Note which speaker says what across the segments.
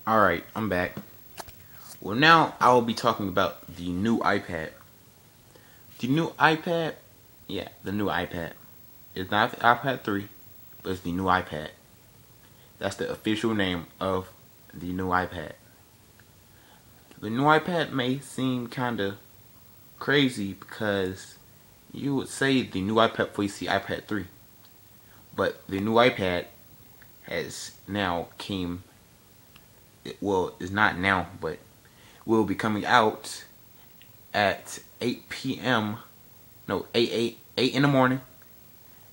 Speaker 1: Alright, I'm back. Well, now I will be talking about the new iPad. The new iPad? Yeah, the new iPad. It's not the iPad 3, but it's the new iPad. That's the official name of the new iPad. The new iPad may seem kinda crazy because you would say the new iPad before you see iPad 3. But the new iPad has now came, well, it's not now, but will be coming out at 8 p.m. No, 8 in the morning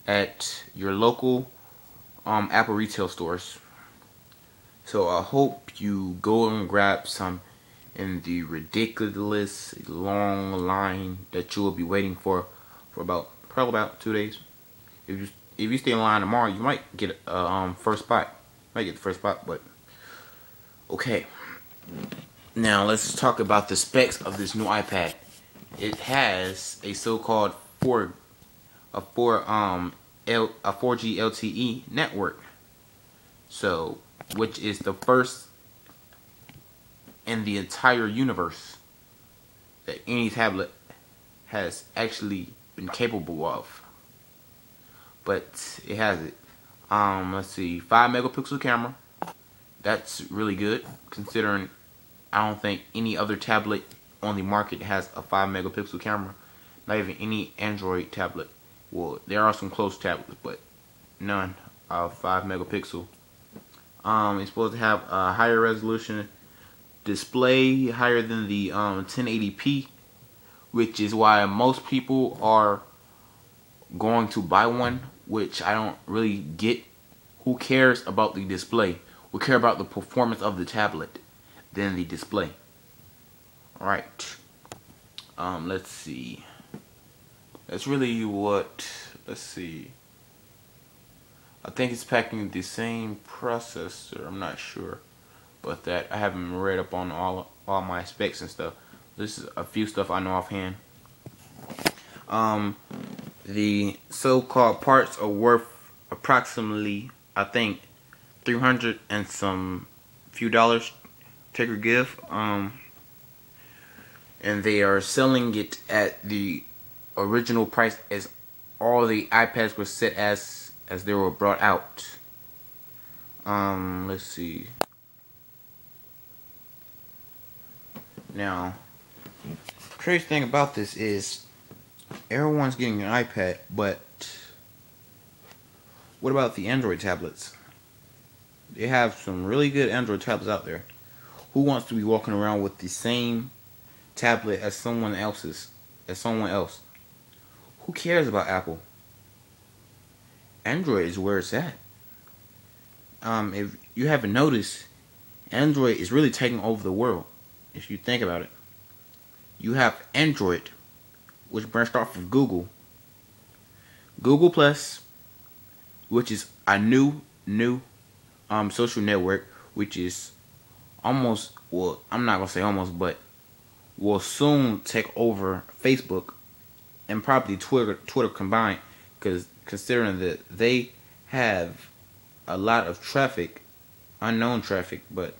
Speaker 1: at your local Apple retail stores. So I hope you go and grab some in the ridiculous long line that you will be waiting for probably about 2 days. If you stay in line tomorrow, you might get first spot. Might get the first spot, but okay. Now let's talk about the specs of this new iPad. It has a so-called 4G LTE network. So, which is the first in the entire universe that any tablet has actually been capable of. But it has it. Let's see, 5 megapixel camera. That's really good considering I don't think any other tablet on the market has a 5 megapixel camera. Not even any Android tablet. Well, there are some close tablets, but none of 5 megapixel. It's supposed to have a higher resolution display, higher than the 1080p, which is why most people are going to buy one, which I don't really get. Who cares about the display? We care about the performance of the tablet than the display. Alright. Let's see. That's really what, let's see. I think it's packing the same processor. I'm not sure about that. I haven't read up on all my specs and stuff. This is a few stuff I know offhand. The so-called parts are worth approximately, I think, 300 and some few dollars. Take or give. And they are selling it at the original price as all the iPads were set as they were brought out. Let's see. Now, crazy thing about this is everyone's getting an iPad, but what about the Android tablets? They have some really good Android tablets out there. Who wants to be walking around with the same tablet as someone else? Who cares about Apple? Android is where it's at. If you haven't noticed, Android is really taking over the world. If you think about it, you have Android, which branched off of Google Plus, which is a new social network, which is almost, well, I'm not gonna say almost, but will soon take over Facebook and probably Twitter combined, because considering that they have a lot of traffic, unknown traffic, but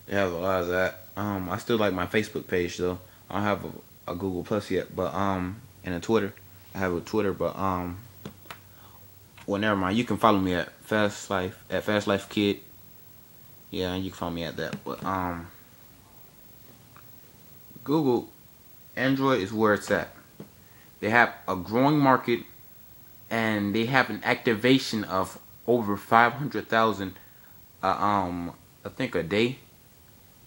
Speaker 1: they have a lot of that. I still like my Facebook page though. I don't have a Google Plus yet, but and a Twitter. I have a Twitter, but well, never mind. You can follow me at Fast Life Kid. Yeah, you can follow me at that. But Google, Android is where it's at. They have a growing market, and they have an activation of over 500,000. I think a day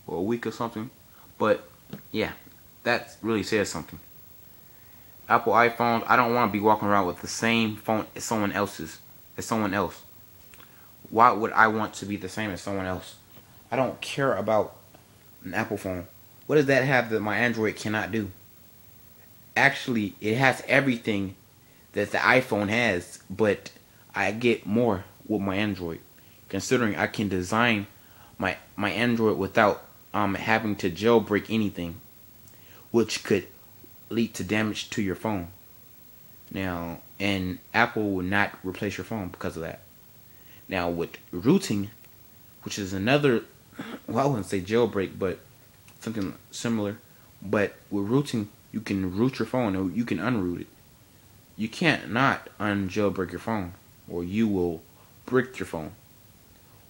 Speaker 1: or a week or something. But yeah, that really says something. Apple iPhones, I don't want to be walking around with the same phone as someone else. Why would I want to be the same as someone else? I don't care about an Apple phone. What does that have that my Android cannot do? Actually, it has everything that the iPhone has, but I get more with my Android, considering I can design my Android without having to jailbreak anything, which could lead to damage to your phone. Now, and Apple will not replace your phone because of that. Now, with routing, which is another well, I wouldn't say jailbreak, but something similar. But with rooting, you can root your phone or you can unroot it. You can't not unjailbreak your phone, or you will brick your phone,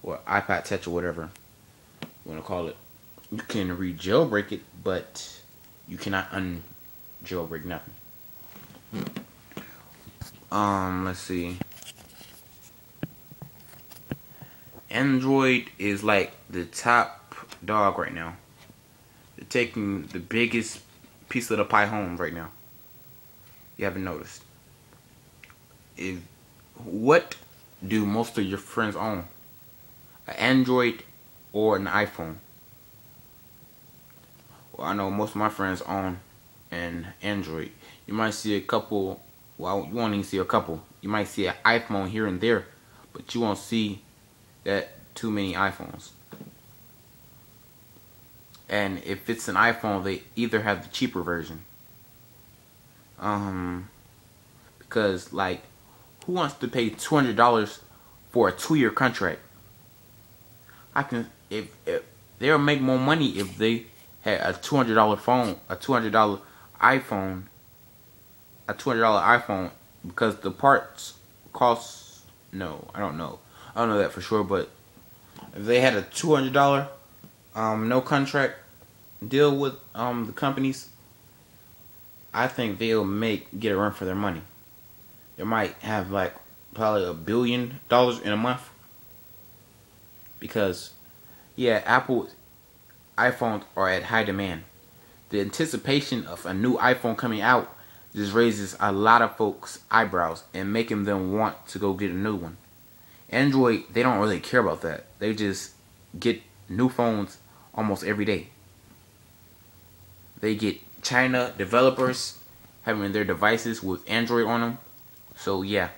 Speaker 1: or iPad Touch, or whatever you want to call it. You can re-jailbreak it, but you cannot unjailbreak nothing. Let's see. Android is like the top dog right now. They're taking the biggest piece of the pie home right now. You haven't noticed. What do most of your friends own? An Android or an iPhone? Well, I know most of my friends own an Android. You might see a couple. Well, you won't even see a couple. You might see an iPhone here and there, but you won't see that too many iPhones. And if it's an iPhone, they either have the cheaper version. Because like, who wants to pay $200 for a 2-year contract? If they'll make more money if they had a $200 phone, a $200 iPhone, a $200 iPhone, because the parts cost. No, I don't know. I don't know that for sure, but if they had a $200 no contract deal with the companies, I think they'll get a run for their money. They might have like probably $1 billion in a month, because yeah, Apple iPhones are at high demand. The anticipation of a new iPhone coming out just raises a lot of folks' eyebrows and making them want to go get a new one. Android, they don't really care about that. They just get new phones almost every day. They get China developers having their devices with Android on them. So yeah,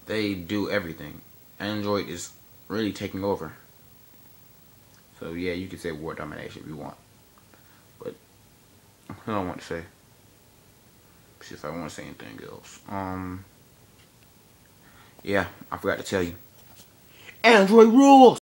Speaker 1: they do everything. Android is really taking over. So yeah, you can say world domination if you want. But I don't want to say. See if I want to say anything else. Yeah, I forgot to tell you. Android rules!